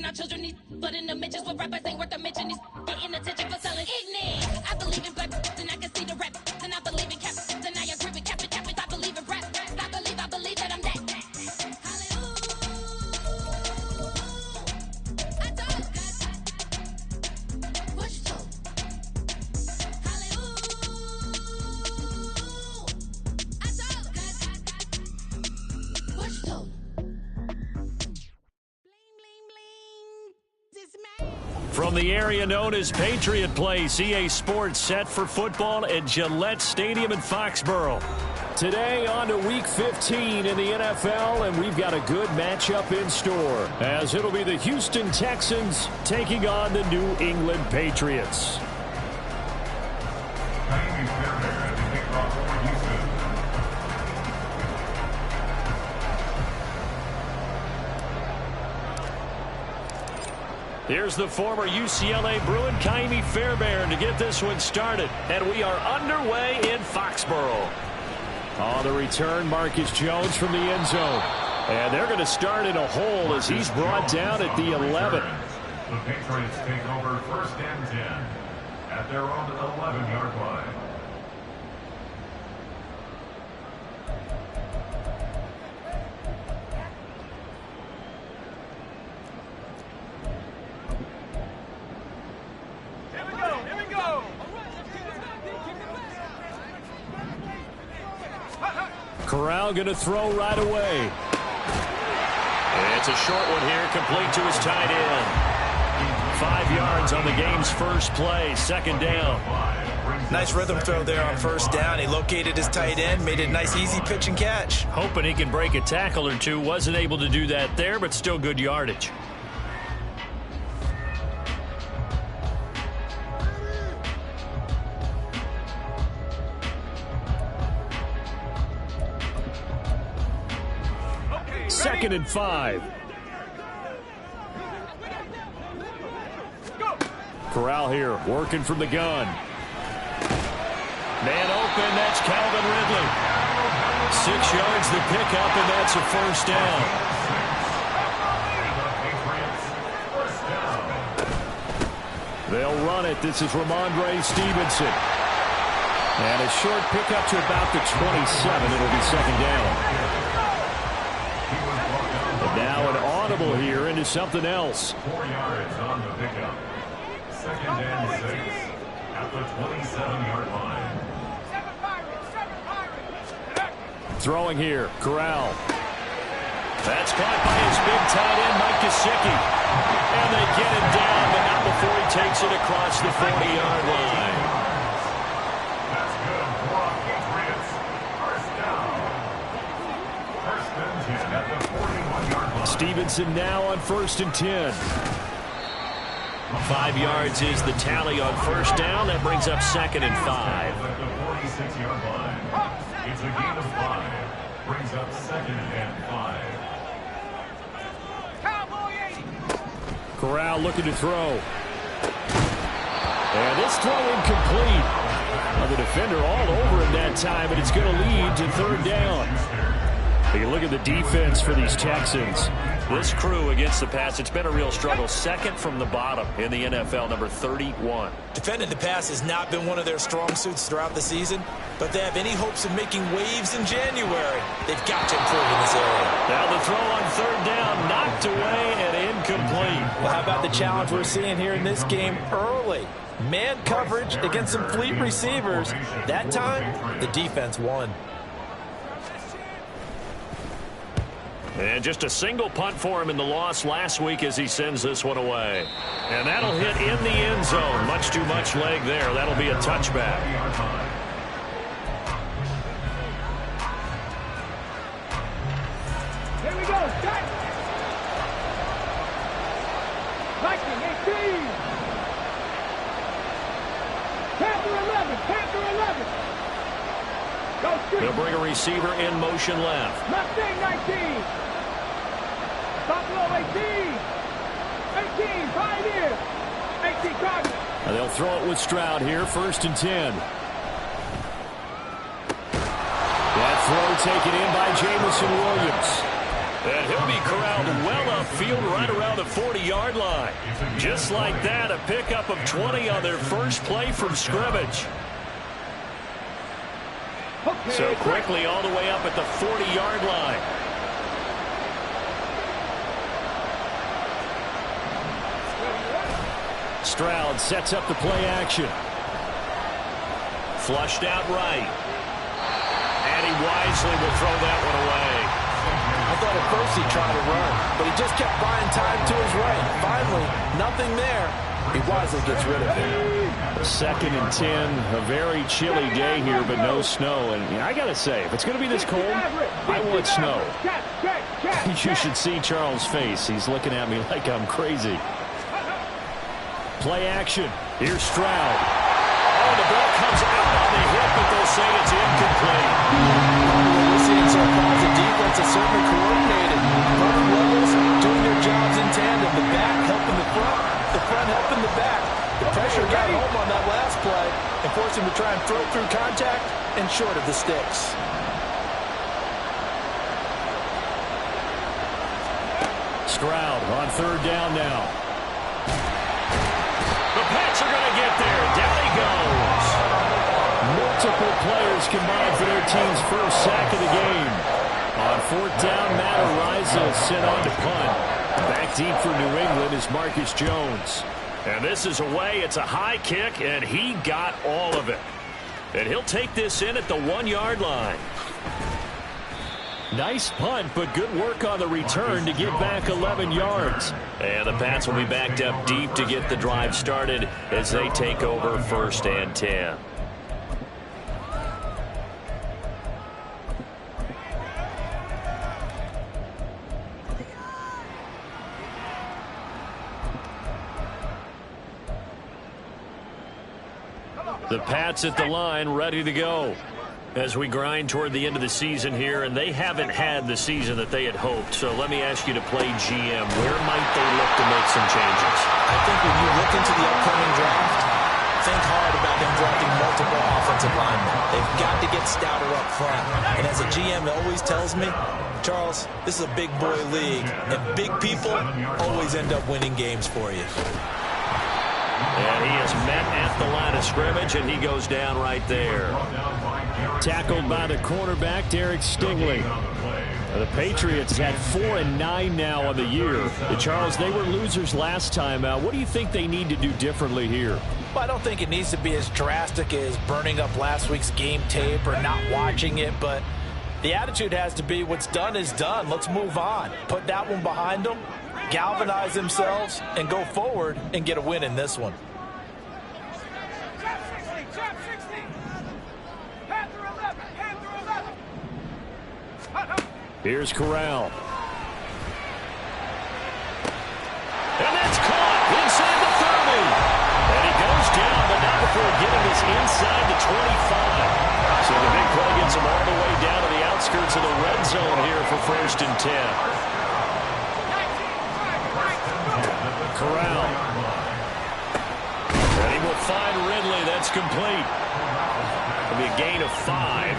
feeding our children these, but in the mentions with rappers ain't worth a mention. These getting attention for selling ignorant. I believe in black and I can see the rap, and I believe in cap, and I agree with cap. I believe in rap. I believe that I'm that. From the area known as Patriot Place, EA Sports set for football at Gillette Stadium in Foxborough. Today on to Week 15 in the NFL, and we've got a good matchup in store, as it'll be the Houston Texans taking on the New England Patriots. Here's the former UCLA Bruin, Kaimi Fairbairn, to get this one started. And we are underway in Foxborough. On the return, Marcus Jones from the end zone. And they're going to start in a hole as he's brought down at the 11. The Patriots take over 1st and 10 at their own 11-yard line. Corral going to throw right away. It's a short one here, complete to his tight end. 5 yards on the game's first play, 2nd down. Nice rhythm throw there on 1st down. He located his tight end, made it a nice easy pitch and catch. Hoping he can break a tackle or two. Wasn't able to do that there, but still good yardage. Second and 5. Corral here, working from the gun. Man open, that's Calvin Ridley. 6 yards the pickup, and that's a 1st down. They'll run it. This is Ramondre Stevenson. And a short pickup to about the 27. It'll be 2nd down. Now an audible here into something else. 4 yards on the pickup. 2nd and 6 at the 27-yard line. Throwing here, Corral. That's caught by his big tight end, Mike Gesicki. And they get it down, but not before he takes it across the 40-yard line. That's good for Patriots. 1st down. 1st and 10 at the 41-yard line. Stevenson now on 1st and 10. 5 yards is the tally on 1st down. That brings up 2nd and 5. At the 46-yard line. It's a gain of 5. Brings up 2nd and 5. Corral looking to throw. And this throw incomplete. Well, the defender all over him that time, but it's going to lead to 3rd down. You look at the defense for these Texans. This crew against the pass, it's been a real struggle. 2nd from the bottom in the NFL, number 31. Defending the pass has not been one of their strong suits throughout the season, but if they have any hopes of making waves in January, they've got to improve in this area. Now the throw on 3rd down, knocked away and incomplete. Well, how about the challenge we're seeing here in this game early? Man coverage against some fleet receivers. That time, the defense won. And just a single punt for him in the loss last week as he sends this one away. And that'll hit in the end zone. Much too much leg there. That'll be a touchback. Here we go. Start. 19, 18. Panther 11. Panther 11. Go street. They'll bring a receiver in motion left. Mustang 19. Buffalo 18. 18. Pioneer. 18 Cardinals. And they'll throw it with Stroud here. 1st and 10. That throw taken in by Jamison Williams. And he'll be corralled well upfield right around the 40-yard line. Just like that, a pickup of 20 on their first play from scrimmage. So quickly all the way up at the 40-yard line. Stroud sets up the play action. Flushed out right. And he wisely will throw that one away. I thought at first he tried to run, but he just kept buying time to his right. Finally, nothing there. He wisely gets rid of it. 2nd and 10, a very chilly day here, but no snow. And I got to say, if it's going to be this cold, I want snow. You should see Charles' face. He's looking at me like I'm crazy. Play action. Here's Stroud. Oh, the ball comes out on the hip, but they'll say it's incomplete. We're seeing so far the defense is certainly coordinated. Both levels doing their jobs in tandem. The back helping the front helping the back. The pressure got home on that last play and forced him to try and throw through contact and short of the sticks. Stroud on 3rd down now. The Pats are going to get there. Down he goes. Multiple players combined for their team's first sack of the game. On 4th down, Matt Araiza is sent on to punt. Back deep for New England is Marcus Jones. And this is away. It's a high kick, and he got all of it. And he'll take this in at the 1-yard line. Nice punt, but good work on the return to get back 11 yards. And the Pats will be backed up deep to get the drive started as they take over 1st and 10. The Pats at the line, ready to go. As we grind toward the end of the season here, and they haven't had the season that they had hoped. So let me ask you to play GM. Where might they look to make some changes? I think when you look into the upcoming draft, think hard about them drafting multiple offensive linemen. They've got to get stouter up front. And as a GM always tells me, Charles, this is a big boy league, and big people always end up winning games for you. And he is met at the line of scrimmage, and he goes down right there. Tackled by the cornerback, Derek Stingley. The Patriots at 4-9 now on the year. Charles, they were losers last time out. What do you think they need to do differently here? Well, I don't think it needs to be as drastic as burning up last week's game tape or not watching it, but the attitude has to be what's done is done. Let's move on. Put that one behind them, galvanize themselves, and go forward and get a win in this one. Here's Corral. And that's caught inside the 30. And he goes down, but not before getting this inside the 25. So the big play gets him all the way down to the outskirts of the red zone here for 1st and 10. Corral. And he will find Ridley. That's complete. It'll be a gain of 5,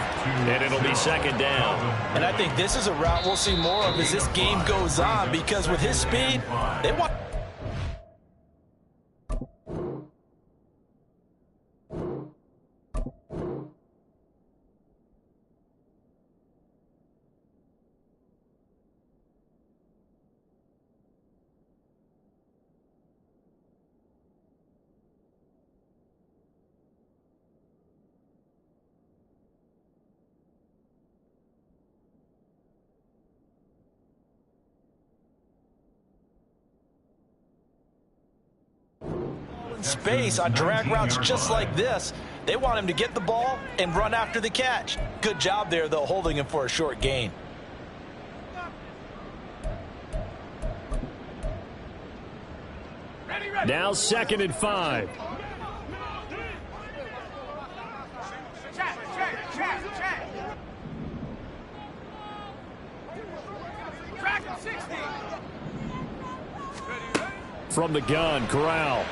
and it'll be 2nd down. And I think this is a route we'll see more of as this game goes on, because with his speed, they want... space on drag routes just like this. They want him to get the ball and run after the catch. Good job there, though, holding him for a short gain. Now 2nd and 5. From the gun, Corral.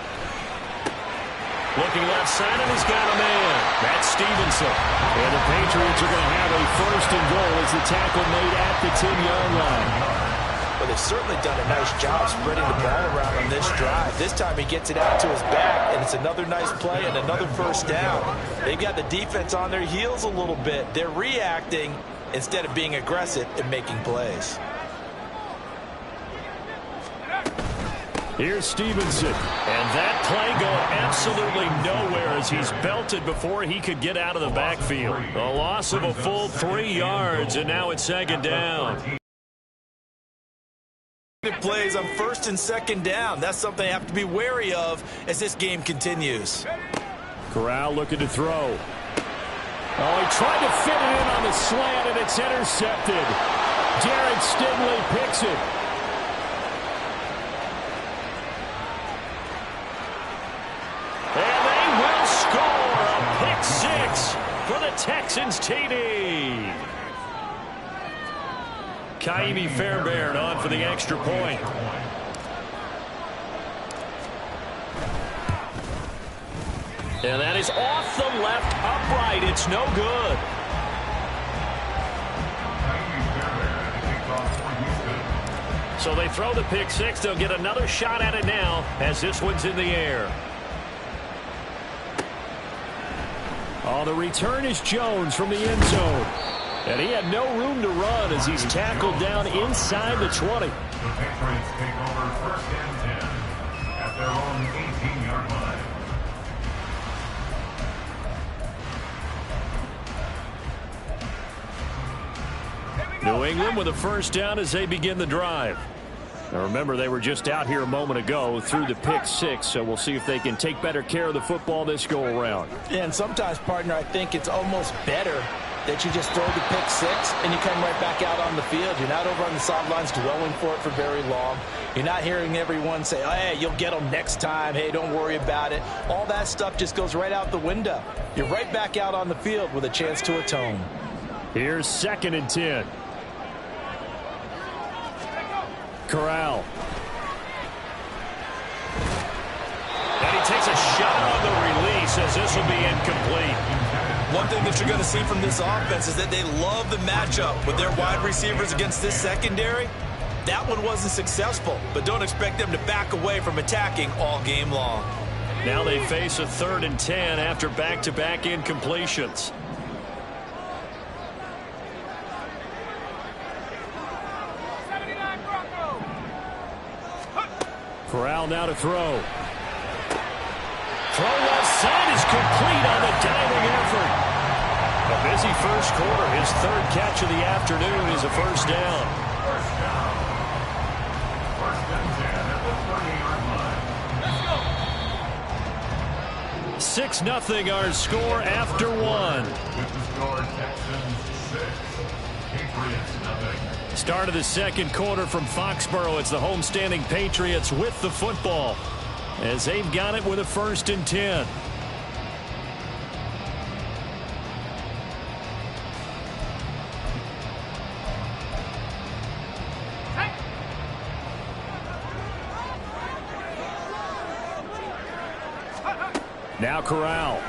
Looking left side, and he's got a man. That's Stevenson. And the Patriots are going to have a 1st and goal as the tackle made at the 10-yard line. they've certainly done a nice job spreading the ball around on this drive. This time he gets it out to his back, and it's another nice play and another first down. They've got the defense on their heels a little bit. They're reacting instead of being aggressive and making plays. Here's Stevenson, and that play going absolutely nowhere as he's belted before he could get out of the backfield. A loss of a full 3 yards, and now it's second down. Plays on first and second down. That's something they have to be wary of as this game continues. Corral looking to throw. Oh, he tried to fit it in on the slant, and it's intercepted. Jared Stingley picks it. And they will score a pick six for the Texans TD. PeeWee Fairbairn on for the extra point. And that is off the left upright. It's no good. So they throw the pick six. They'll get another shot at it now as this one's in the air. Oh, the return is Jones from the end zone. And he had no room to run as he's tackled down inside the 20. The Patriots take over first and 10 at their own 18-yard line. New England with a first down as they begin the drive. Now remember, they were just out here a moment ago through the pick six, so we'll see if they can take better care of the football this go-around. Yeah, and sometimes, partner, I think it's almost better that you just throw the pick six and you come right back out on the field. You're not over on the sidelines dwelling for it for very long. You're not hearing everyone say, oh, hey, you'll get them next time. Hey, don't worry about it. All that stuff just goes right out the window. You're right back out on the field with a chance to atone. Here's second and 10. Corral. And he takes a shot on the release as this will be incomplete. One thing that you're going to see from this offense is that they love the matchup with their wide receivers against this secondary. That one wasn't successful, but don't expect them to back away from attacking all game long. Now they face a 3rd and 10 after back-to-back incompletions. Corral now to throw. Throw left side is complete on the diving effort. A busy first quarter. His 3rd catch of the afternoon is a first down. First down. First and 10 at the 30-yard line. 6-0 our score after one. With the score, Texans 6, Patriots 0. Start of the second quarter from Foxborough. It's the homestanding Patriots with the football as they've got it with a 1st and 10. Now Corral.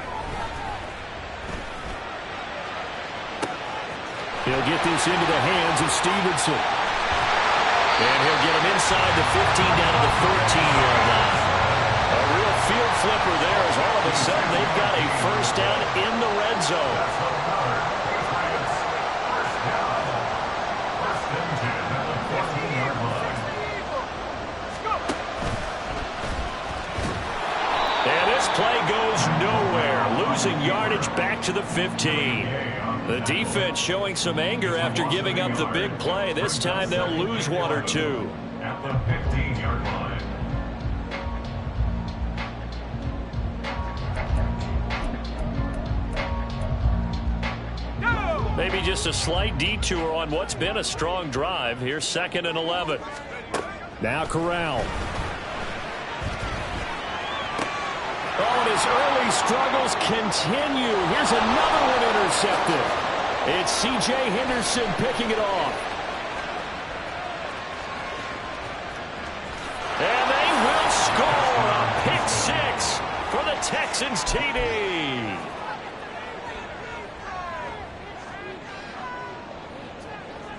He'll get this into the hands of Stevenson. And he'll get him inside the 15 down to the 14-yard line. A real field flipper there as all of a sudden they've got a first down in the red zone. First and 10 at the 14-yard line. And this play goes nowhere. Losing yardage back to the 15. The defense showing some anger after giving up the big play. This time they'll lose 1 or 2. At the 15-yard line. Maybe just a slight detour on what's been a strong drive. Here's 2nd and 11. Now Corral. Oh, and his early struggles continue. Here's another one intercepted. It's C.J. Henderson picking it off. And they will score a pick six for the Texans TD.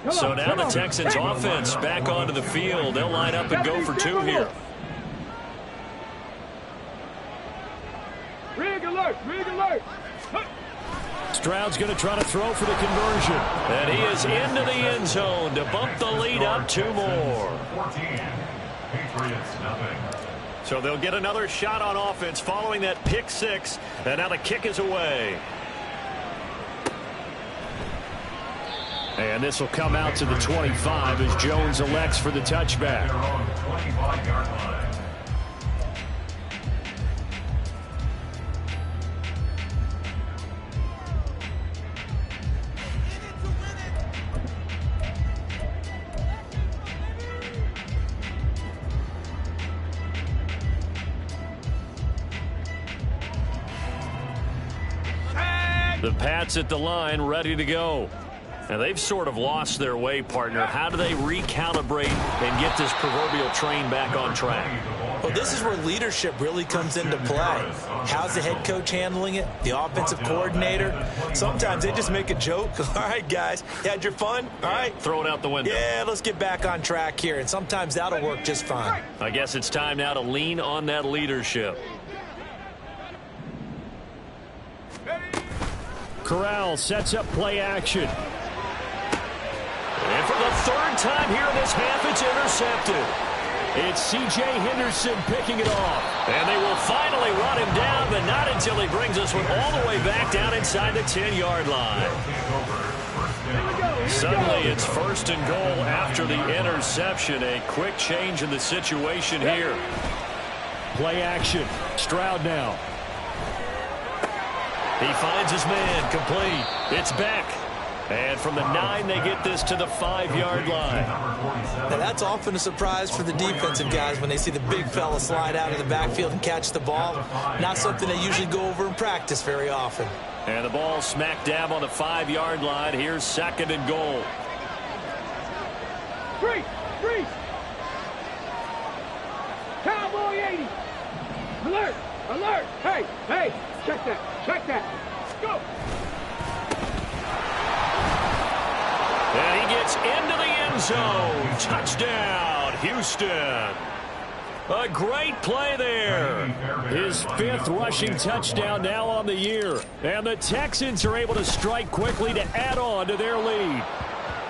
So now the Texans offense back onto the field. They'll line up and go for two here. Rig alert, rig alert. Stroud's going to try to throw for the conversion. And he is into the end zone to bump the lead up two more. 14. Patriots, nothing. So they'll get another shot on offense following that pick six. And now the kick is away. And this will come out to the 25 as Jones elects for the touchback. They're on the 25-yard line. The Pats at the line, ready to go. And they've sort of lost their way, partner. How do they recalibrate and get this proverbial train back on track? Well, this is where leadership really comes into play. How's the head coach handling it? The offensive coordinator? Sometimes they just make a joke. All right, guys, you had your fun? All right. Throw it out the window. Yeah, let's get back on track here. And sometimes that'll work just fine. I guess it's time now to lean on that leadership. Corral sets up play action. And for the third time here in this half, it's intercepted. It's C.J. Henderson picking it off. And they will finally run him down, but not until he brings us one all the way back down inside the 10-yard line. Suddenly, it's first and goal after the interception. A quick change in the situation here. Play action. Stroud now. He finds his man, complete. It's Beck. And from the 9, they get this to the 5-yard line. Now, that's often a surprise for the defensive guys when they see the big fella slide out of the backfield and catch the ball. Not something they usually go over in practice very often. And the ball smack dab on the 5-yard line. Here's second and goal. Freeze! Freeze! Cowboy 80! Alert! Alert! Hey! Hey! Check that! Check that! Go! And he gets into the end zone. Touchdown, Houston. A great play there. His 5th rushing touchdown now on the year. And the Texans are able to strike quickly to add on to their lead.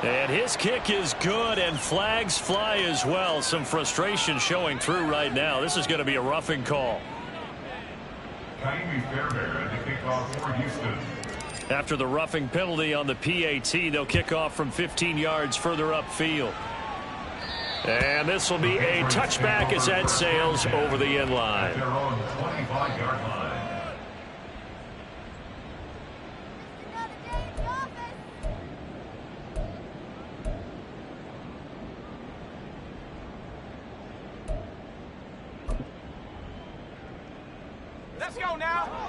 And his kick is good, and flags fly as well. Some frustration showing through right now. This is going to be a roughing call. After the roughing penalty on the PAT, they'll kick off from 15 yards further upfield. And this will be a touchback as that sails over the end line. They're on the 25-yard line. Let's go now!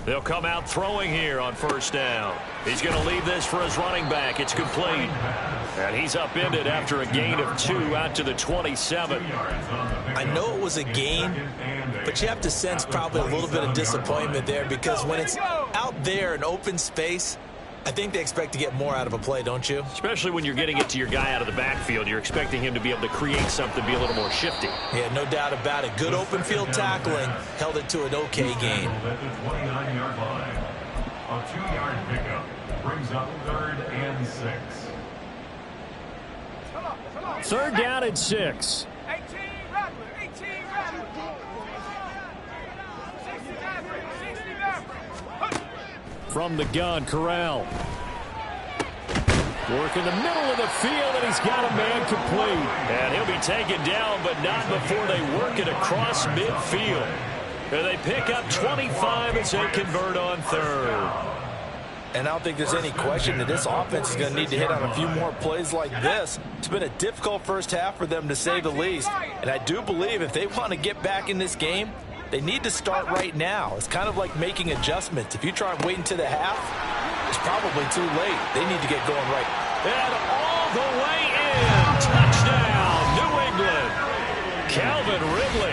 They'll come out throwing here on first down. He's going to leave this for his running back. It's complete. And he's upended after a gain of 2 out to the 27. I know it was a gain, but you have to sense probably a little bit of disappointment there because when it's out there in open space, I think they expect to get more out of a play, don't you? Especially when you're getting it to your guy out of the backfield. You're expecting him to be able to create something, be a little more shifty. Yeah, no doubt about it. Good open field tackling held it to an okay gain. At the 29-yard line. A 2-yard pickup brings up 3rd and 6. 3rd down and 6. 18 Rattler! 18 Rattler! 60 Rattler! From the gun, Corral. Work in the middle of the field, and he's got a man complete. And he'll be taken down, but not before they work it across midfield. And they pick up 25 as they convert on 3rd. And I don't think there's any question that this offense is going to need to hit on a few more plays like this. It's been a difficult first half for them, to say the least. And I do believe if they want to get back in this game, they need to start right now. It's kind of like making adjustments. If you try and wait until the half, it's probably too late. They need to get going right. And all the way in. Touchdown, New England. Calvin Ridley,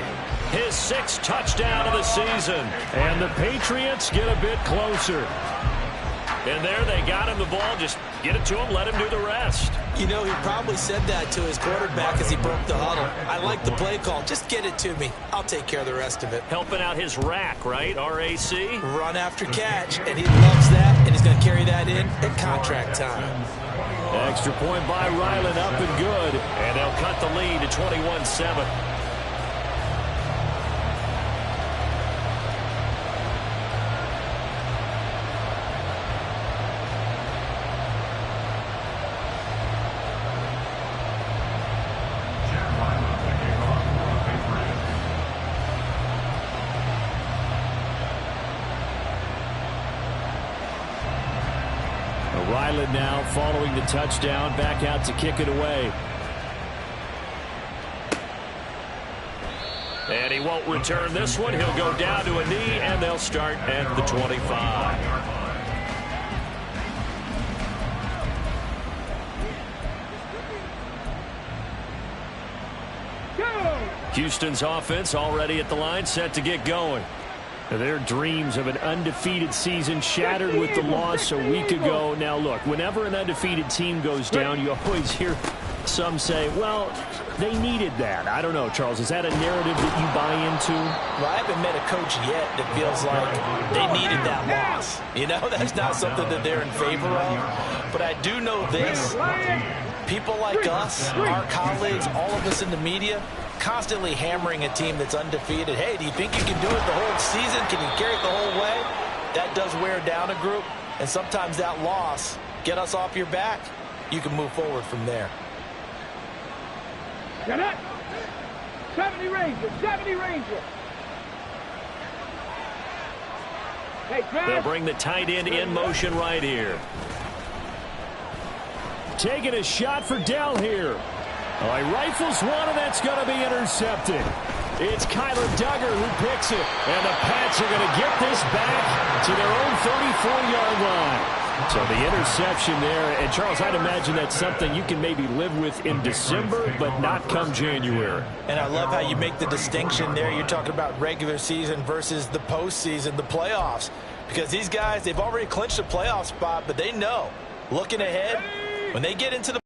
his 6th touchdown. first down of the season. And the Patriots get a bit closer. And there they got him the ball. Just get it to him, let him do the rest. You know, he probably said that to his quarterback as he broke the huddle. I like the play call. Just get it to me. I'll take care of the rest of it. Helping out his rack, right? R-A-C? Run after catch, and he loves that, and he's going to carry that in at contract time. Extra point by Ryland, up and good. And they'll cut the lead to 21-7. Ryland now following the touchdown, back out to kick it away. And he won't return this one. He'll go down to a knee, and they'll start at the 25. Houston's offense already at the line, set to get going. Their dreams of an undefeated season shattered with the loss a week ago. Now, look, whenever an undefeated team goes down, you always hear some say, well, they needed that. I don't know, Charles. Is that a narrative that you buy into? Well, I haven't met a coach yet that feels like they needed that loss. You know, that's not something that they're in favor of. But I do know this. People like us, our colleagues, all of us in the media, constantly hammering a team that's undefeated. Hey, do you think you can do it the whole season? Can you carry it the whole way? That does wear down a group, and sometimes that loss, get us off your back, you can move forward from there. Get it! 70 Ranger, 70 Ranger. Hey, Chris. They'll bring the tight end in motion right here. Taking a shot for Dell here. Oh, he rifles one, and that's going to be intercepted. It's Kyler Duggar who picks it. And the Pats are going to get this back to their own 34-yard line. So the interception there. And, Charles, I'd imagine that's something you can maybe live with in December, but not come January. And I love how you make the distinction there. You're talking about regular season versus the postseason, the playoffs. Because these guys, they've already clinched a playoff spot, but they know, looking ahead, when they get into the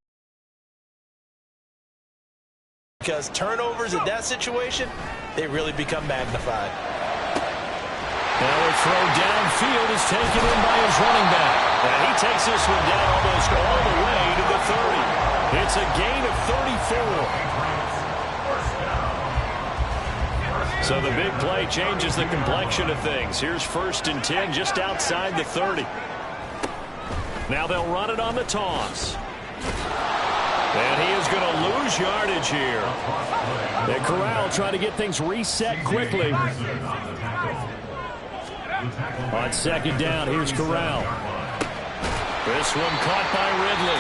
because turnovers in that situation, they really become magnified. Now a throw downfield is taken in by his running back. And he takes this one down almost all the way to the 30. It's a gain of 34. So the big play changes the complexion of things. Here's 1st and 10 just outside the 30. Now they'll run it on the toss. And he is going to lose yardage here. And Corral trying to get things reset quickly. On 2nd down, here's Corral. This one caught by Ridley.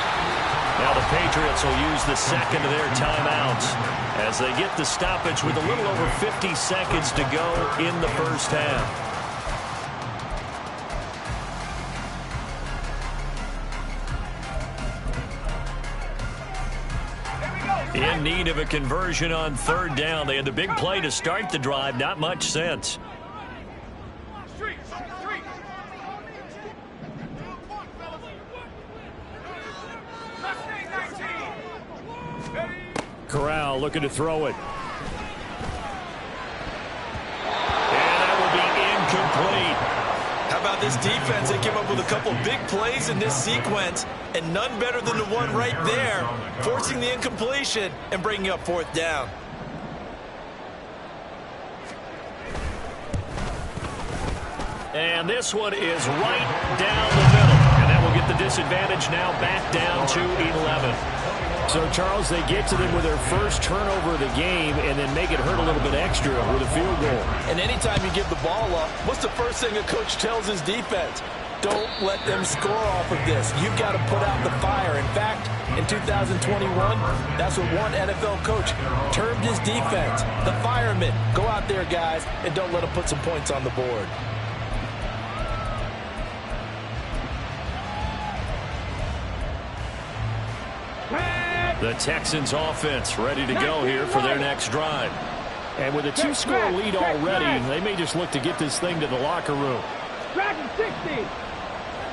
Now the Patriots will use the second of their timeouts as they get the stoppage with a little over 50 seconds to go in the first half. In need of a conversion on 3rd down. They had the big play to start the drive. Not much sense. Corral looking to throw it. And that will be incomplete. How about this defense? They came up with a couple big plays in this sequence, and none better than the one right there, forcing the incompletion and bringing up 4th down. And this one is right down the middle. And that will get the disadvantage now back down to 11. So, Charles, they get to them with their first turnover of the game and then make it hurt a little bit extra with a field goal. And anytime you give the ball up, what's the first thing a coach tells his defense? Don't let them score off of this. You've got to put out the fire. In fact, in 2021, that's what one NFL coach termed his defense. The firemen. Go out there, guys, and don't let them put some points on the board. The Texans offense ready to go here for their next drive. And with a two-score lead already, they may just look to get this thing to the locker room. Dragon 60.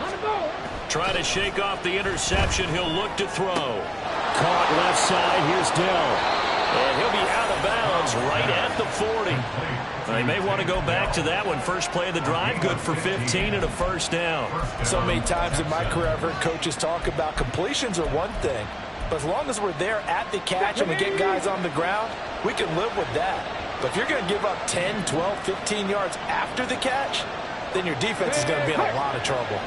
On the goal. Trying to shake off the interception. He'll look to throw. Caught left side. Here's Dell. And he'll be out of bounds right at the 40. They may want to go back to that one. First play of the drive, good for 15 and a first down. So many times in my career, I've heard coaches talk about completions are one thing. But as long as we're there at the catch and we get guys on the ground, we can live with that. But if you're going to give up 10, 12, 15 yards after the catch, then your defense is going to be in a lot of trouble.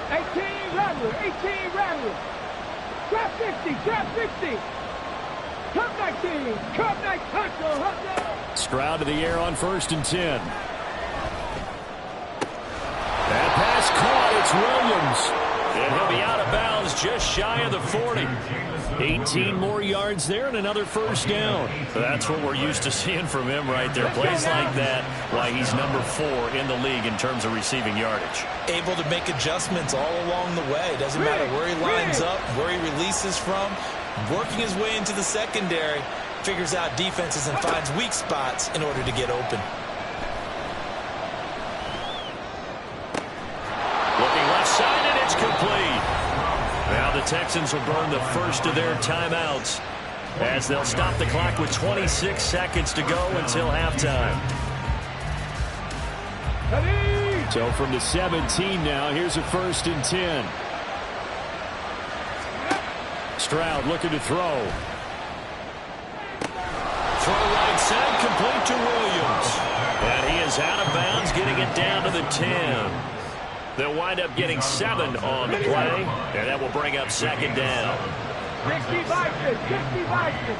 18 Rattler, 18 Rattler. Trap 50, trap 50. Come 19, come 19, touchdown. Stroud to the air on 1st and 10. That pass caught. It's Williams. And he'll be out of bounds just shy of the 40. 18 more yards there and another first down. That's what we're used to seeing from him right there. Plays like that, why he's number 4 in the league in terms of receiving yardage. Able to make adjustments all along the way. Doesn't matter where he lines up, where he releases from. Working his way into the secondary. Figures out defenses and finds weak spots in order to get open. Looking left side, and it's complete. Now the Texans will burn the first of their timeouts as they'll stop the clock with 26 seconds to go until halftime. So from the 17 now, here's a 1st and 10. Stroud looking to throw. Throw right side, complete to Williams. And he is out of bounds, getting it down to the 10. They'll wind up getting 7 on the play, and that will bring up 2nd down. 60 Vikings, 60 Vikings.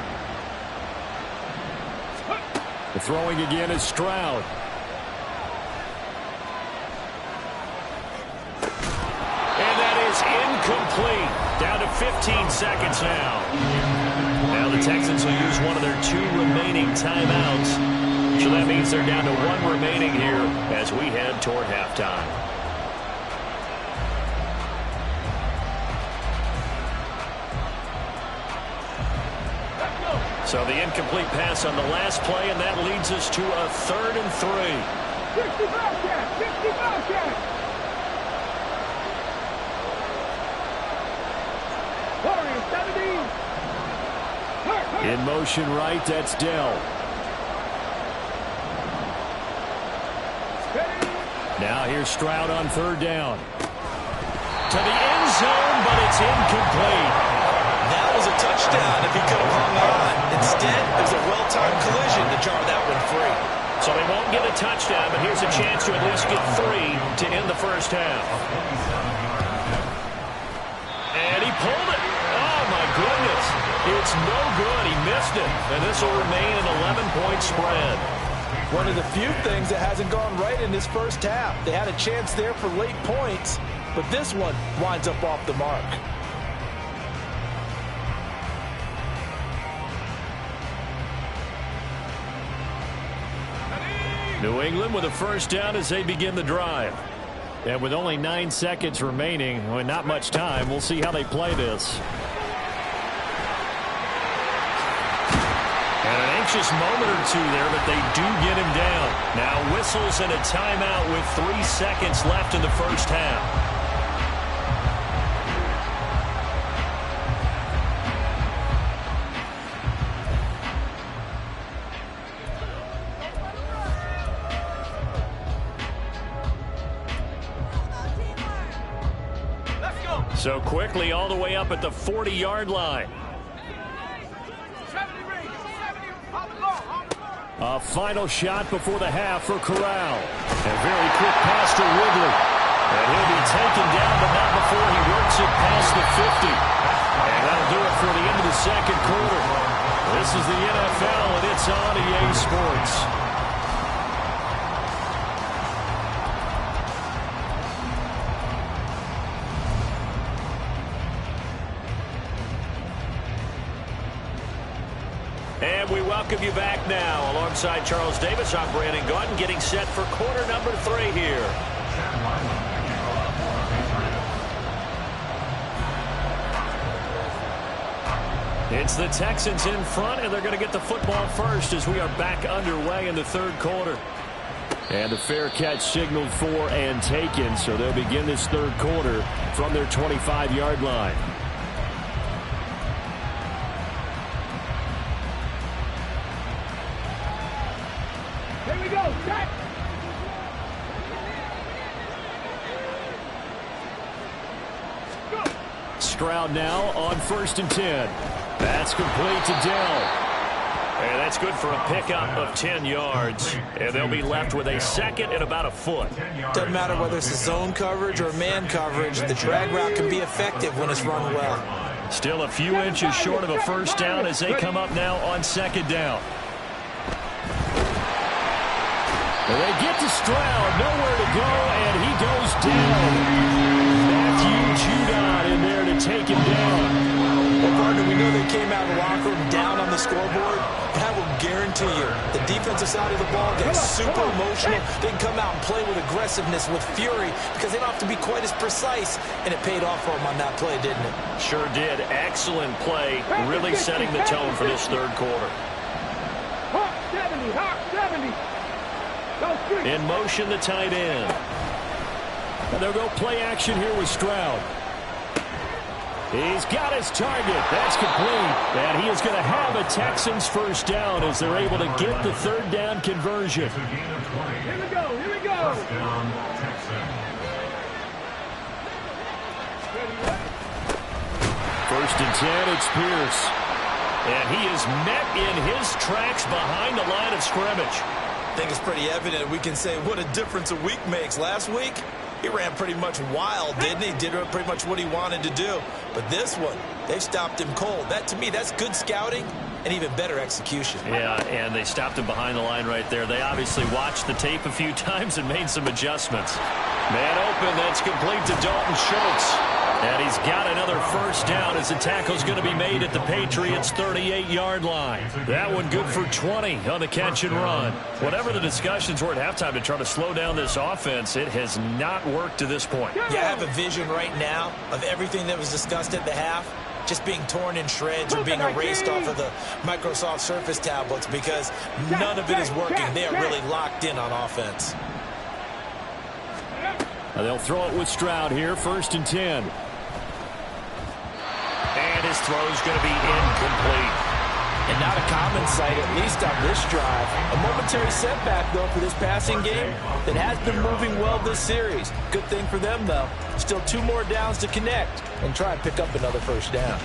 The throwing again is Stroud. And that is incomplete. Down to 15 seconds now. Now the Texans will use one of their 2 remaining timeouts. So that means they're down to 1 remaining here as we head toward halftime. So the incomplete pass on the last play, and that leads us to a 3rd and 3. 60 Bobcats, 60 Bobcats. Warriors 70. In motion right, that's Dell. Now here's Stroud on 3rd down. To the end zone, but it's incomplete. That was a touchdown if he could have hung on. Instead, it was a well-timed collision to jar that one free. So they won't get a touchdown, but here's a chance to at least get 3 to end the first half. And he pulled it. Oh, my goodness. It's no good. He missed it. And this will remain an 11-point spread. One of the few things that hasn't gone right in this first half. They had a chance there for late points, but this one winds up off the mark. New England with a first down as they begin the drive. And with only 9 seconds remaining, well, not much time, we'll see how they play this. And an anxious moment or 2 there, but they do get him down. Now whistles and a timeout with 3 seconds left in the first half. So quickly all the way up at the 40-yard line. A final shot before the half for Corral. A very quick pass to Ridley. And he'll be taken down, but not before he works it past the 50. And that'll do it for the end of the second quarter. This is the NFL, and it's on EA Sports. And we welcome you back now. Alongside Charles Davis, I'm Brandon Gaudin, getting set for quarter number 3 here. It's the Texans in front, and they're going to get the football first as we are back underway in the third quarter. And a fair catch signaled for and taken, so they'll begin this third quarter from their 25-yard line. Here we go, set. Stroud now on 1st and 10. That's complete to Dell. And that's good for a pickup of 10 yards. And they'll be left with a second and about a foot. Doesn't matter whether it's a zone coverage or man coverage. The drag route can be effective when it's run well. Still a few inches short of a first down as they come up now on 2nd down. And they get to Stroud, nowhere to go, and he goes down. Matthew Judon in there to take him down. Well, partner, we know they came out of the locker room down on the scoreboard. And I will guarantee you, the defensive side of the ball gets super emotional. They can come out and play with aggressiveness, with fury, because they don't have to be quite as precise. And it paid off for them on that play, didn't it? Sure did. Excellent play, really setting the tone for this third quarter. Hawk 70, Hawk 70. In motion, the tight end. And they'll go play action here with Stroud. He's got his target. That's complete. And he is going to have a Texans first down as they're able to get the third down conversion. Here we go, here we go. First down, Texans. 1st and 10, it's Pierce. And he is met in his tracks behind the line of scrimmage. I think it's pretty evident. We can say what a difference a week makes. Last week, he ran pretty much wild, didn't he? Did pretty much what he wanted to do. But this one, they stopped him cold. That, to me, that's good scouting and even better execution. Yeah, and they stopped him behind the line right there. They obviously watched the tape a few times and made some adjustments. Man open, that's complete to Dalton Schultz. And he's got another first down as the tackle's going to be made at the Patriots' 38-yard line. That one good for 20 on the catch and run. Whatever the discussions were at halftime to try to slow down this offense, it has not worked to this point. Yeah, I have a vision right now of everything that was discussed at the half just being torn in shreds or being erased off of the Microsoft Surface tablets because none of it is working. They are really locked in on offense. They'll throw it with Stroud here, 1st and 10. And his throw is going to be incomplete. And not a common sight, at least on this drive. A momentary setback, though, for this passing game that has been moving well this series. Good thing for them, though. Still 2 more downs to connect and try and pick up another first down.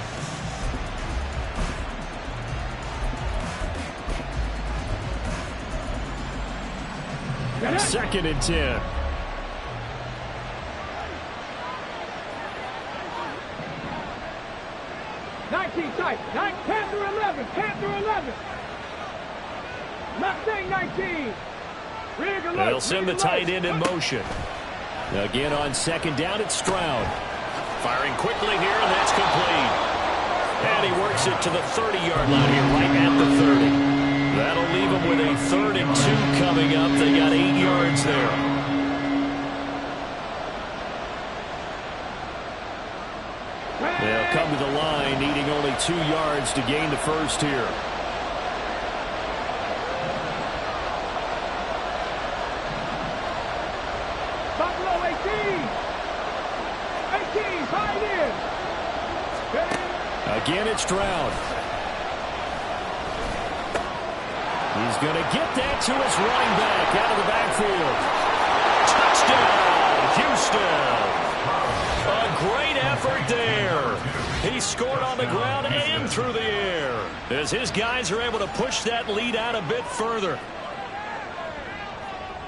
And 2nd and 10. Tight. 10 through 11. 10 through 11. Not saying 19. They'll send the tight end in motion. Again on 2nd down, it's Stroud. Firing quickly here, and that's complete. And he works it to the 30-yard line here, right at the 30. That'll leave him with a 3rd and 2 coming up. They got 8 yards there. They'll come to the line, needing only 2 yards to gain the first here. Buffalo 18. 18, tight end. Again, it's Stroud. He's going to get that to his running back out of the backfield. Touchdown, Houston. A great effort there. He scored on the ground and through the air as his guys are able to push that lead out a bit further.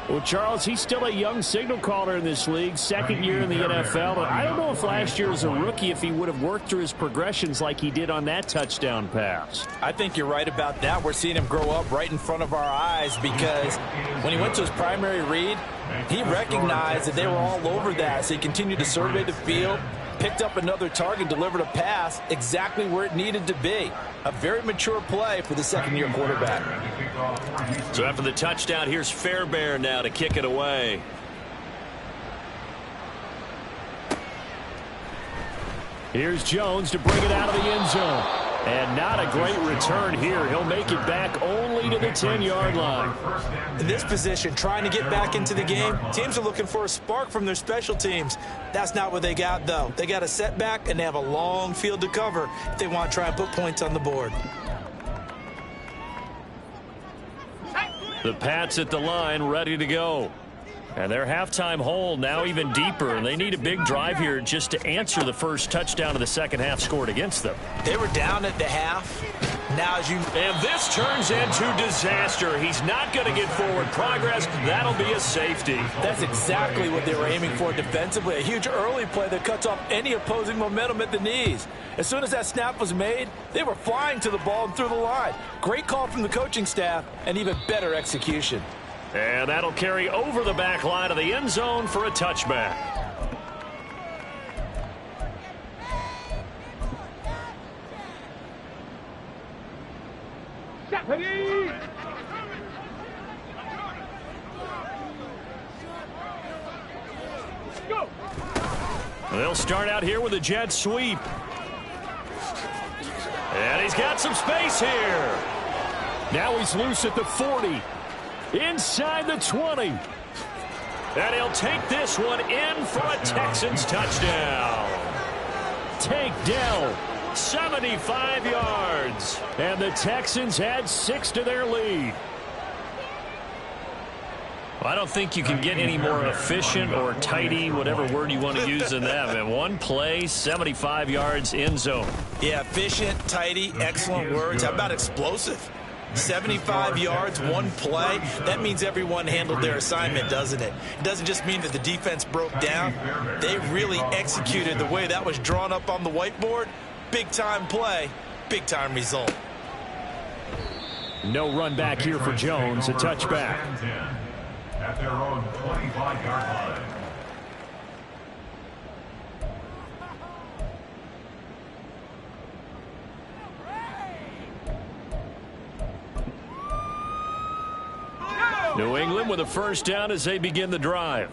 Well, Charles, he's still a young signal caller in this league, 2nd year in the NFL. But I don't know if last year as a rookie if he would have worked through his progressions like he did on that touchdown pass. I think you're right about that. We're seeing him grow up right in front of our eyes because when he went to his primary read, he recognized that they were all over that. So he continued to survey the field, picked up another target, delivered a pass exactly where it needed to be. A very mature play for the 2nd-year quarterback. So after the touchdown, here's Fairbairn now to kick it away. Here's Jones to bring it out of the end zone. And not a great return here. He'll make it back only to the 10-yard line. In this position, trying to get back into the game, teams are looking for a spark from their special teams. That's not what they got, though. They got a setback, and they have a long field to cover if they want to try and put points on the board. The Pats at the line, ready to go. And their halftime hole now even deeper, and they need a big drive here just to answer the first touchdown of the second half scored against them. They were down at the half. Now And this turns into disaster. He's not going to get forward progress. That'll be a safety. That's exactly what they were aiming for defensively. A huge early play that cuts off any opposing momentum at the knees. As soon as that snap was made, they were flying to the ball and through the line. Great call from the coaching staff and even better execution. And that'll carry over the back line of the end zone for a touchback. Ready? Go. They'll start out here with a jet sweep. And he's got some space here. Now he's loose at the 40. Inside the 20. And he'll take this one in for a Texans touchdown. Takedown, 75 yards. And the Texans add 6 to their lead. I don't think you can get any more efficient or tidy, whatever word you want to use in that. And one play, 75 yards, end zone. Yeah, efficient, tidy, excellent words. How about explosive? 75 yards, one play. That means everyone handled their assignment, doesn't it? It doesn't just mean that the defense broke down. They really executed the way that was drawn up on the whiteboard. Big-time play, big-time result. No run back here for Jones, a touchback. At their own 25-yard line. New England with a first down as they begin the drive.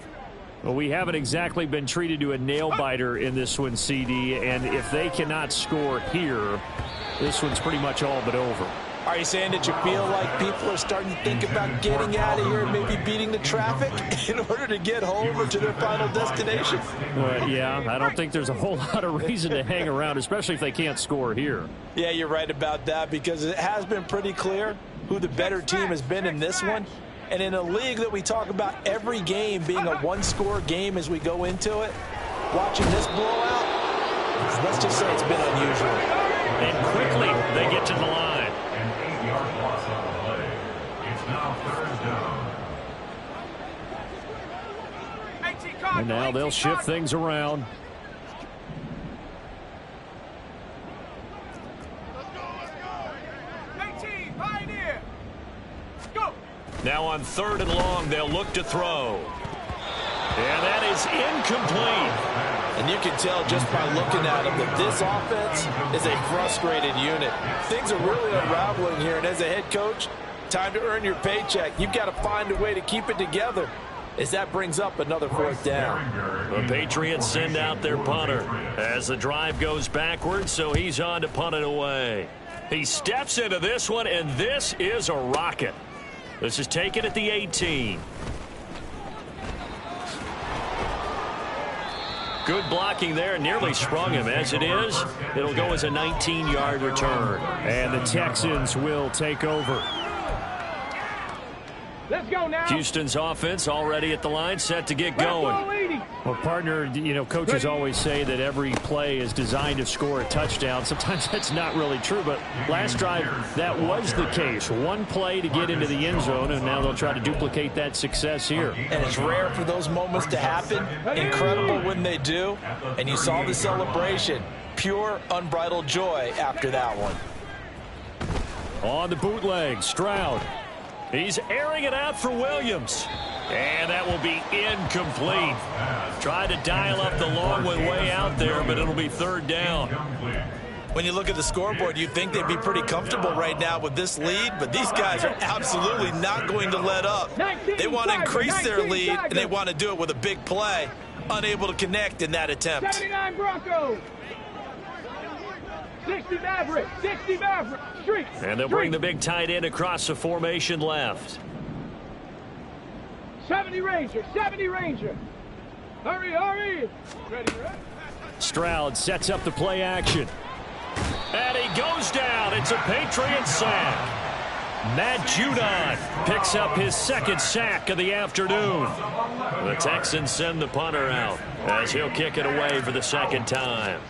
Well, we haven't exactly been treated to a nail-biter in this one, CD, and if they cannot score here, this one's pretty much all but over. Are you saying that you feel like people are starting to think about getting out of here and maybe beating the traffic in order to get home or to their final destination? Well, yeah, I don't think there's a whole lot of reason to hang around, especially if they can't score here. Yeah, you're right about that, because it has been pretty clear who the better team has been in this one. And in a league that we talk about every game being a one-score game as we go into it, watching this blowout, let's just say it's been unusual. And quickly they get to the line. An 8-yard loss on the play. It's now third down. And now they'll shift things around. Now on 3rd and long, they'll look to throw. And that is incomplete. And you can tell just by looking at them that this offense is a frustrated unit. Things are really unraveling here, and as a head coach, time to earn your paycheck. You've got to find a way to keep it together as that brings up another 4th down. The Patriots send out their punter as the drive goes backwards, so he's on to punt it away. He steps into this one, and this is a rocket. This is taken at the 18. Good blocking there, nearly sprung him. As it is, it'll go as a 19-yard return. And the Texans will take over. Let's go now. Houston's offense already at the line, set to get going. Well, partner, you know, coaches always say that every play is designed to score a touchdown. Sometimes that's not really true, but last drive, that was the case. One play to get into the end zone, and now they'll try to duplicate that success here. And it's rare for those moments to happen. Incredible when they do. And you saw the celebration. Pure, unbridled joy after that one. On the bootleg, Stroud. He's airing it out for Williams. And that will be incomplete. Tried to dial up the long one way out there, but it'll be 3rd down. When you look at the scoreboard, you'd think they'd be pretty comfortable right now with this lead, but these guys are absolutely not going to let up. They want to increase their lead, and they want to do it with a big play. Unable to connect in that attempt. 79 Broncos. 60 Maverick. 60 Maverick. Street. And they'll bring the big tight end across the formation left. 70 Ranger. 70 Ranger. Hurry, hurry. Ready, ready. Stroud sets up the play action. And he goes down. It's a Patriot sack. Matt Judon picks up his second sack of the afternoon. The Texans send the punter out as he'll kick it away for the second time.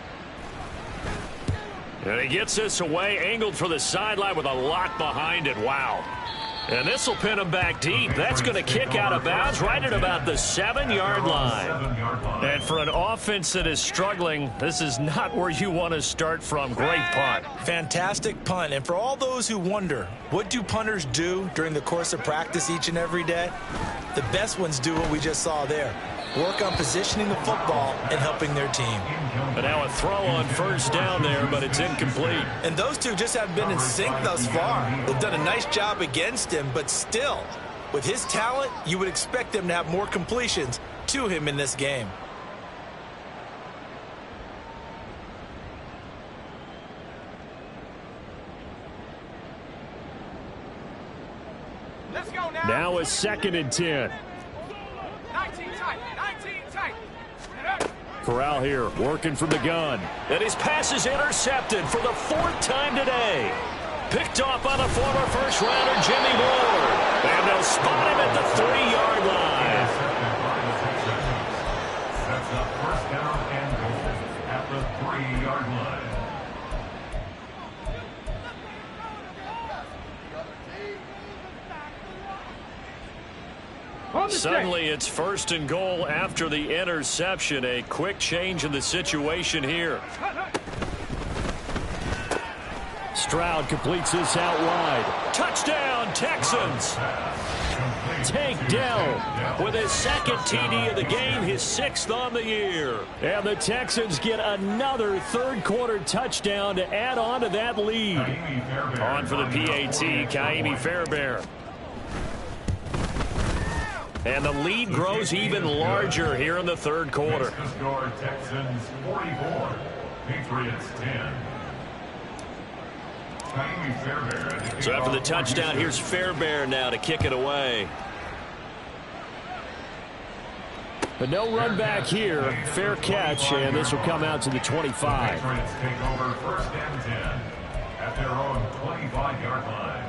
And he gets this away, angled for the sideline with a lot behind it. Wow. And this will pin him back deep. That's going to kick out of bounds right at about the 7-yard line. And for an offense that is struggling, this is not where you want to start from. Great punt. Fantastic punt. And for all those who wonder, what do punters do during the course of practice each and every day? The best ones do what we just saw there. Work on positioning the football and helping their team. But now a throw on first down there, but it's incomplete. And those two just haven't been in sync thus far. They've done a nice job against him, but still, with his talent, you would expect them to have more completions to him in this game. Let's go now. Now a 2nd and 10. 19 tight. 19 tight. Corral here, working from the gun. And his pass is intercepted for the 4th time today. Picked off by the former first-rounder Jimmy Ward. And they'll spot him at the 3-yard line. That's a first down and goal at the 3-yard line. Suddenly it's 1st and goal after the interception. A quick change in the situation here. Stroud completes this out wide. Touchdown, Texans! Tank Dell with his 2nd TD of the game, his 6th on the year. And the Texans get another 3rd-quarter touchdown to add on to that lead. On for the PAT, Kaimi Fairbairn. And the lead grows even larger here in the 3rd quarter. Score Texans 44, Patriots 10. So after the touchdown, here's Fairbairn now to kick it away. But no run back here. Fair catch, and this will come out to the 25. Patriots take over 1st and 10 at their own 25-yard line.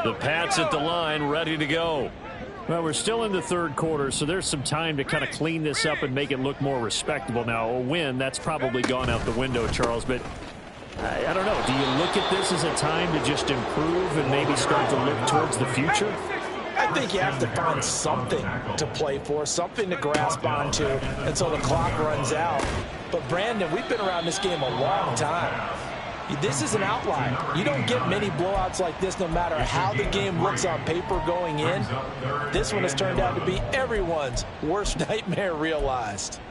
The Pats at the line, ready to go. Well, we're still in the 3rd quarter, so there's some time to kind of clean this up and make it look more respectable. Now, a win, that's probably gone out the window, Charles, but I don't know. Do you look at this as a time to just improve and maybe start to look towards the future? I think you have to find something to play for, something to grasp onto until the clock runs out. But, Brandon, we've been around this game a long time. This is an outlier. You don't get many blowouts like this no matter how the game looks on paper going in. This one has turned out to be everyone's worst nightmare realized.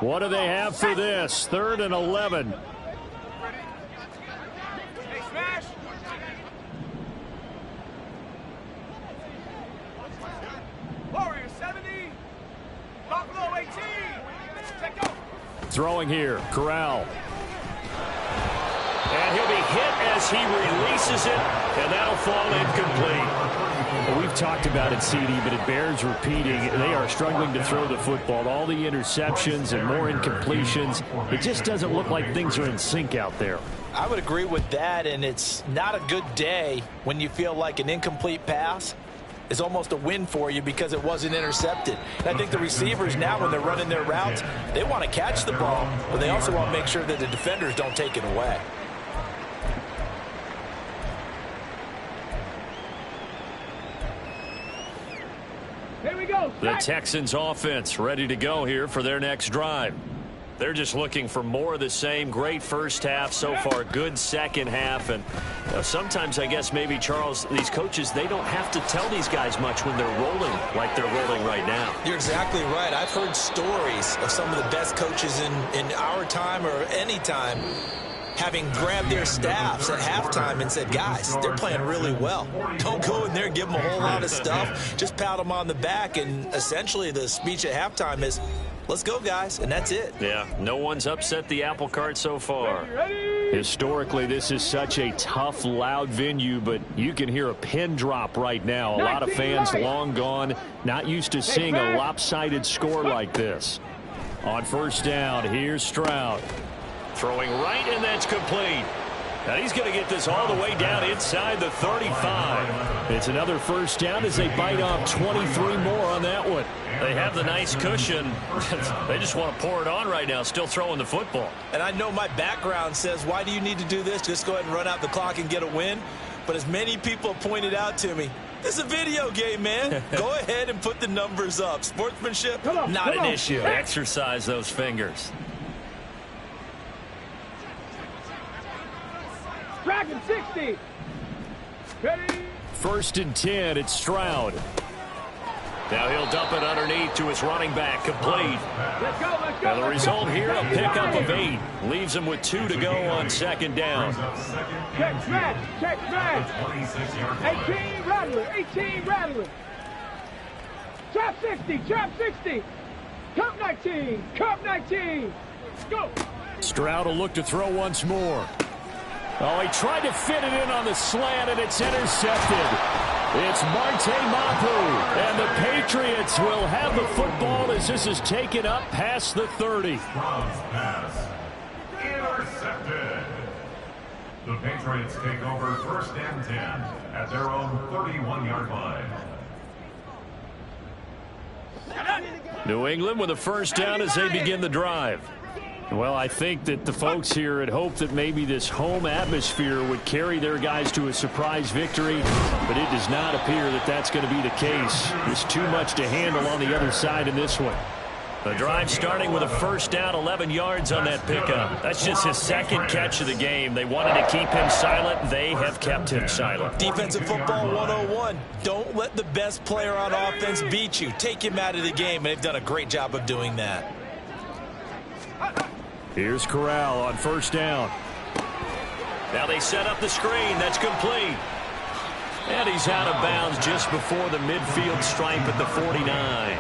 What do they have for this? 3rd and 11. Hey, smash. Warrior 70. Buffalo 18. Take go. Throwing here, Corral. And he'll be hit as he releases it, and that'll fall incomplete. Well, we've talked about it, CD, but it bears repeating. They are struggling to throw the football. All the interceptions and more incompletions. It just doesn't look like things are in sync out there. I would agree with that, and it's not a good day when you feel like an incomplete pass is almost a win for you because it wasn't intercepted. And I think the receivers now, when they're running their routes, they want to catch the ball, but they also want to make sure that the defenders don't take it away. Here we go. The Texans offense ready to go here for their next drive. They're just looking for more of the same. Great first half so far. Good second half. And sometimes, I guess, maybe, Charles, these coaches, they don't have to tell these guys much when they're rolling like they're rolling right now. You're exactly right. I've heard stories of some of the best coaches in our time or any time having grabbed their staffs at halftime and said, guys, they're playing really well. Don't go in there and give them a whole lot of stuff. Just pat them on the back, and essentially the speech at halftime is, let's go, guys, and that's it. Yeah, no one's upset the apple cart so far. Historically, this is such a tough, loud venue, but you can hear a pin drop right now. A lot of fans long gone, not used to seeing a lopsided score like this. On first down, here's Stroud. Throwing right, and that's complete. Now he's going to get this all the way down inside the 35. It's another first down as they bite off 23 more on that one. They have the nice cushion. They just want to pour it on right now, still throwing the football. And I know my background says, why do you need to do this? Just go ahead and run out the clock and get a win. But as many people pointed out to me, this is a video game, man. Go ahead and put the numbers up. Sportsmanship, not an issue. Exercise those fingers. Dragon 60. Ready? First and 10, it's Stroud. Now he'll dump it underneath to his running back, complete. Let's go, let's go. Now the result here, a pickup of 8. Leaves him with 2 to go on second down. Check smash, check smash. 18 rattler, 18 rattler. Trap 60, trap 60. Cup 19, cup 19. Go. Stroud will look to throw once more. Oh, he tried to fit it in on the slant, and it's intercepted. It's Marte Mapu, and the Patriots will have the football as this is taken up past the 30. Stroud's pass intercepted. The Patriots take over first and 10 at their own 31-yard line. New England with a first down as they begin the drive. Well, I think that the folks here had hoped that maybe this home atmosphere would carry their guys to a surprise victory, but it does not appear that that's going to be the case. There's too much to handle on the other side in this one. The drive starting with a first down, 11 yards on that pickup. That's just his second catch of the game. They wanted to keep him silent. They have kept him silent. Defensive football 101. Don't let the best player on offense beat you. Take him out of the game, and they've done a great job of doing that. Here's Corral on first down. Now they set up the screen. That's complete. And he's out of bounds just before the midfield stripe at the 49.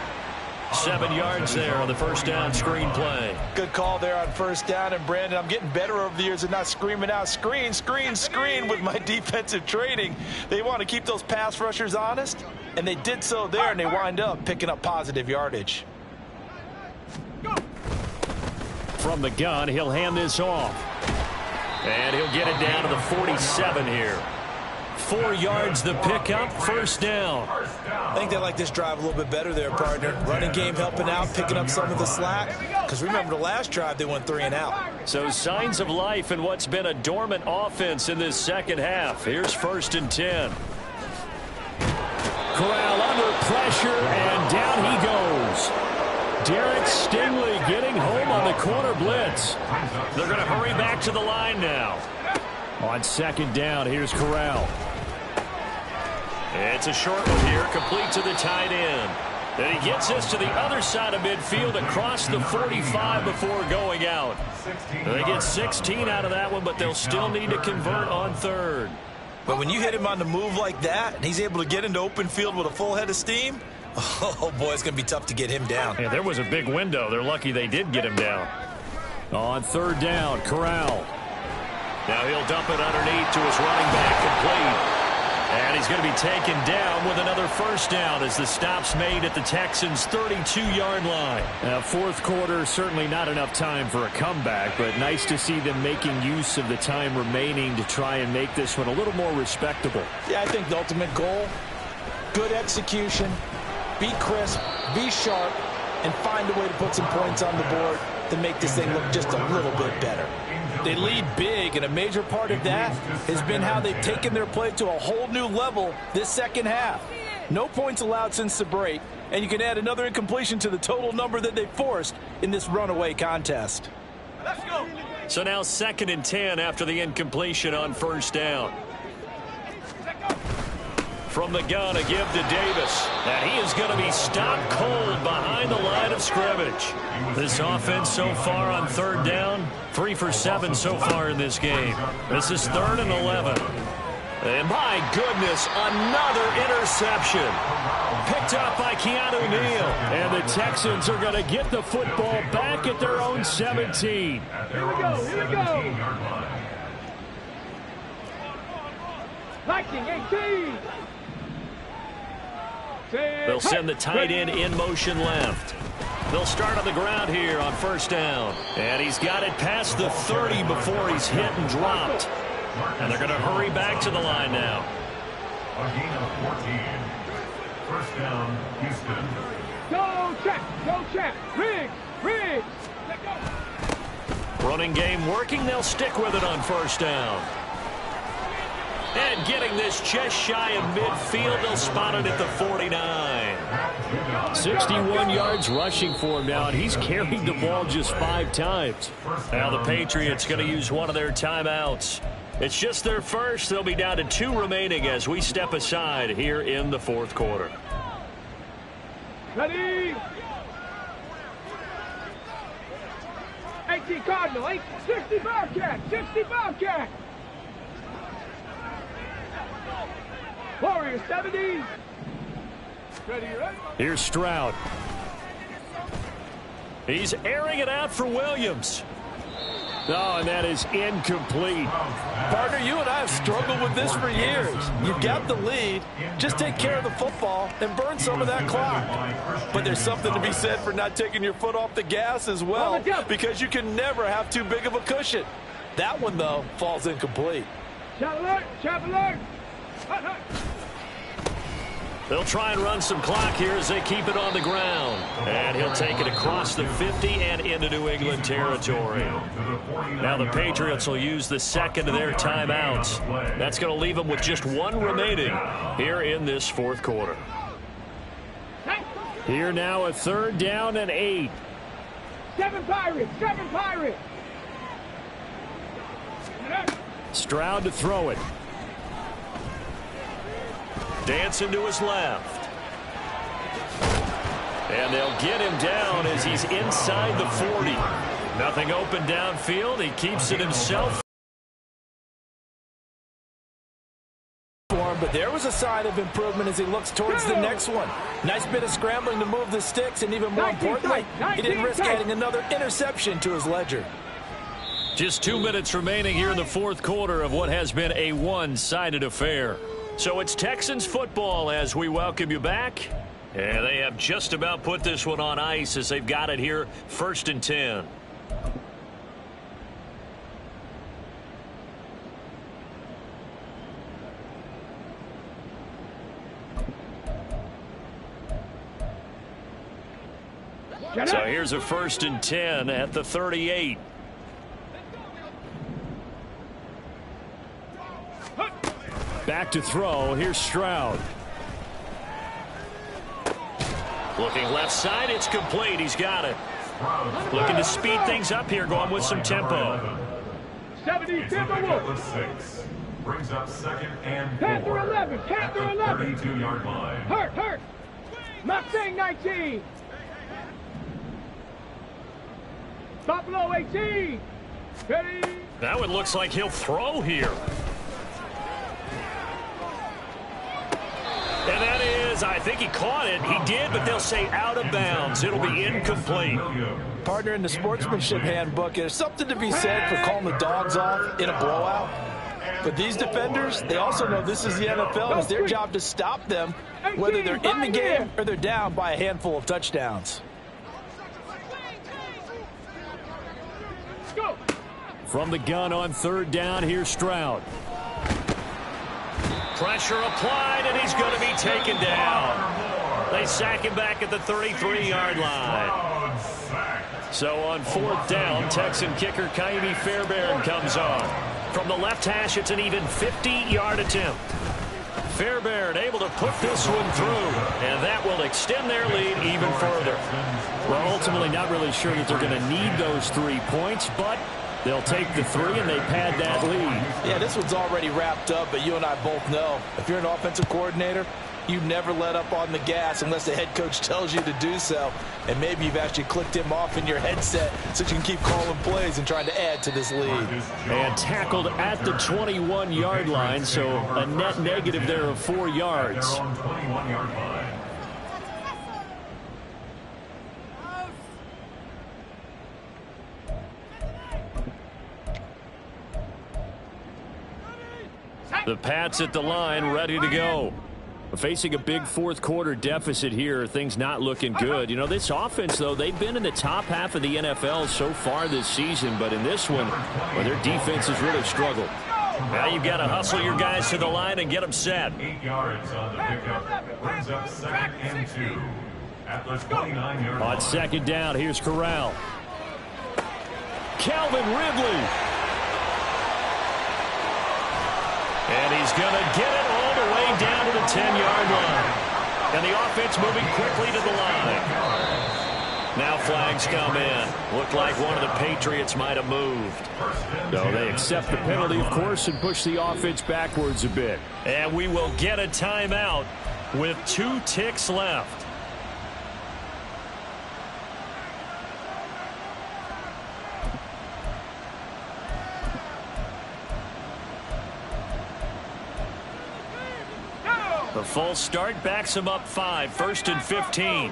7 yards there on the first down screen play. Good call there on first down. And, Brandon, I'm getting better over the years and not screaming out screen, screen, screen with my defensive training. They want to keep those pass rushers honest, and they did so there, and they wind up picking up positive yardage. From the gun, he'll hand this off. And he'll get it down to the 47 here. 4 yards the pickup, first down. I think they like this drive a little bit better there, partner. Running game helping out, picking up some of the slack. Because remember the last drive, they went 3 and out. So signs of life in what's been a dormant offense in this second half. Here's first and 10. Corral under pressure, and down he goes. Derek Stingley getting home on the corner blitz. They're going to hurry back to the line now. On second down, here's Corral. It's a short one here, complete to the tight end. Then he gets this to the other side of midfield across the 45 before going out. They get 16 out of that one, but they'll still need to convert on third. But when you hit him on the move like that, and he's able to get into open field with a full head of steam, oh, boy, it's going to be tough to get him down. Yeah, there was a big window. They're lucky they did get him down. On third down, Corral. Now he'll dump it underneath to his running back, complete. And he's going to be taken down with another first down as the stop's made at the Texans' 32-yard line. Now, fourth quarter, certainly not enough time for a comeback, but nice to see them making use of the time remaining to try and make this one a little more respectable. Yeah, I think the ultimate goal, good execution, be crisp, be sharp, and find a way to put some points on the board to make this thing look just a little bit better. They lead big, and a major part of that has been how they've taken their play to a whole new level this second half. No points allowed since the break, and you can add another incompletion to the total number that they forced in this runaway contest. Let's go. So now second and 10 after the incompletion on first down. From the gun, a give to Davis. And he is going to be stopped cold behind the line of scrimmage. This offense so far on third down, 3 for 7 so far in this game. This is 3rd and 11. And my goodness, another interception. Picked up by Keanu Neal. And the Texans are going to get the football back at their own 17. Here we go, here we go. Liking 18. They'll send the tight end in motion left. They'll start on the ground here on 1st down. And he's got it past the 30 before he's hit and dropped. And they're going to hurry back to the line now. A gain of 14. 1st down, Houston. Go check. Riggs. Let go. Running game working. They'll stick with it on 1st down. And getting this just shy of midfield, they'll spot it at the 49. 61 yards rushing for him now, and he's carried the ball just 5 times. Now the Patriots going to use one of their timeouts. It's just their first. They'll be down to 2 remaining as we step aside here in the 4th quarter. Ready? 18 Cardinal, 60 Bobcat. Warriors 70. Ready? Here's Stroud. He's airing it out for Williams. Oh, and that is incomplete. Partner, you and I have struggled with this for years. You've got the lead. Just take care of the football and burn some of that clock. But there's something to be said for not taking your foot off the gas as well, because you can never have too big of a cushion. That one, though, falls incomplete. Chap alert. They'll try and run some clock here as they keep it on the ground. And he'll take it across the 50 and into New England territory. Now the Patriots will use the second of their timeouts. That's going to leave them with just 1 remaining here in this 4th quarter. Here now a 3rd down and 8. 7 Pirates. Stroud to throw it. Dancing to his left. And they'll get him down as he's inside the 40. Nothing open downfield. He keeps it himself. But there was a sign of improvement as he looks towards the next one. Nice bit of scrambling to move the sticks, and even more importantly, he didn't risk adding another interception to his ledger. Just 2 minutes remaining here in the 4th quarter of what has been a one-sided affair. So it's Texans football as we welcome you back. And they have just about put this one on ice as they've got it here 1st and 10. So here's a 1st and 10 at the 38. Back to throw. Here's Stroud. Looking left side. It's complete. He's got it. Looking to speed things up here, going with some tempo. 70 6. Brings up 2nd and 4. Panther 11. At the 32-yard line. Hurt. Mustang 19. Buffalo 18. Ready? Now it looks like he'll throw here. And that is, I think he caught it. He did, but they'll say out of bounds. It'll be incomplete. Partner, in the sportsmanship handbook, there's something to be said for calling the dogs off in a blowout. But these defenders, they also know this is the NFL, and it's their job to stop them, whether they're in the game or they're down by a handful of touchdowns. From the gun on 3rd down, here's Stroud. Pressure applied, and he's going to be taken down. They sack him back at the 33-yard line. So on 4th down, Texan kicker PeeWee Fairbairn comes on. From the left hash, it's an even 50-yard attempt. Fairbairn able to put this one through, and that will extend their lead even further. Well, ultimately not really sure that they're going to need those 3 points, but They'll take the 3, and they pad that lead. Yeah, this one's already wrapped up, but you and I both know if you're an offensive coordinator, you never let up on the gas unless the head coach tells you to do so. And maybe you've actually clicked him off in your headset so you can keep calling plays and trying to add to this lead. And tackled at the 21-yard line, so a net negative there of 4 yards. The Pats at the line, ready to go. Facing a big fourth-quarter deficit here, things not looking good. You know, this offense, though, they've been in the top half of the NFL so far this season, but in this one, well, their defense has really struggled. Now you've got to hustle your guys to the line and get them set. 8 yards on the pickup. Brings up 2nd and 2 at the 29-yard line. On 2nd down, here's Corral. Calvin Ridley. And he's going to get it all the way down to the 10-yard line. And the offense moving quickly to the line. Now flags come in. Looked like one of the Patriots might have moved. So they accept the penalty, of course, and push the offense backwards a bit. And we will get a timeout with 2 ticks left. The full start backs him up 5, 1st and 15.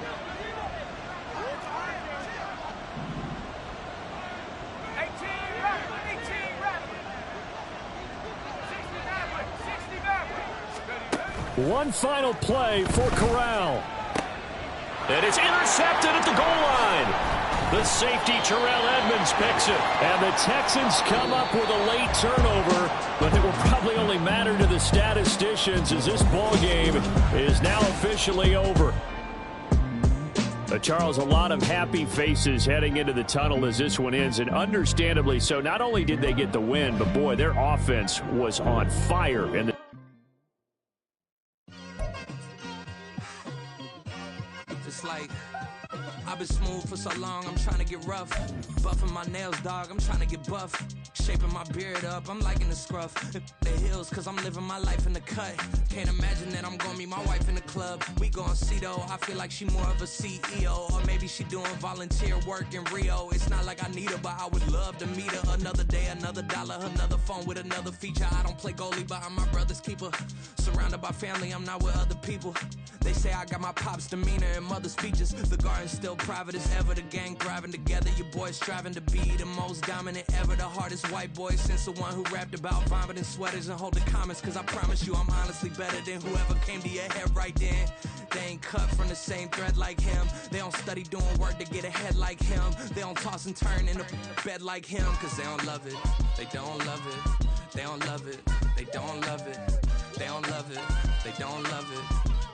One final play for Corral. And it's intercepted at the goal line. The safety, Terrell Edmonds, picks it. And the Texans come up with a late turnover, but it will probably only matter to the statisticians as this ball game is now officially over. Charles, a lot of happy faces heading into the tunnel as this one ends, and understandably so. Not only did they get the win, but boy, their offense was on fire. And it's like I've been smooth for so long, I'm trying to get rough. Buffing my nails, dog, I'm trying to get buff. Shaping my beard up, I'm liking the scruff. The hills, cause I'm living my life in the cut. Can't imagine that I'm gonna meet my wife in the club. We gon' see though, I feel like she more of a CEO. Or maybe she doing volunteer work in Rio. It's not like I need her, but I would love to meet her. Another day, another dollar, another phone with another feature. I don't play goalie, but I'm my brother's keeper. Surrounded by family, I'm not with other people. They say I got my pop's demeanor and mother's features. The garden's still private as ever, the gang thriving together. Your boys striving to be the most dominant ever. The hardest white boy since the one who rapped about vomiting sweaters and holding comments. Cause I promise you I'm honestly better than whoever came to your head right then. They ain't cut from the same thread like him. They don't study doing work to get ahead like him. They don't toss and turn in the bed like him. Cause they don't love it, they don't love it. They don't love it, they don't love it. They don't love it, they don't love it.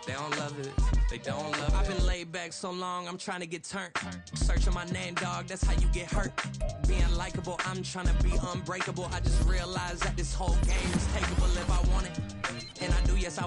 They don't love it, they don't love it. I've been laid back so long, I'm trying to get turned. Searching my name, dog, that's how you get hurt. Being likable, I'm trying to be unbreakable. I just realized that this whole game is takeable if I want it. And I do, yes, I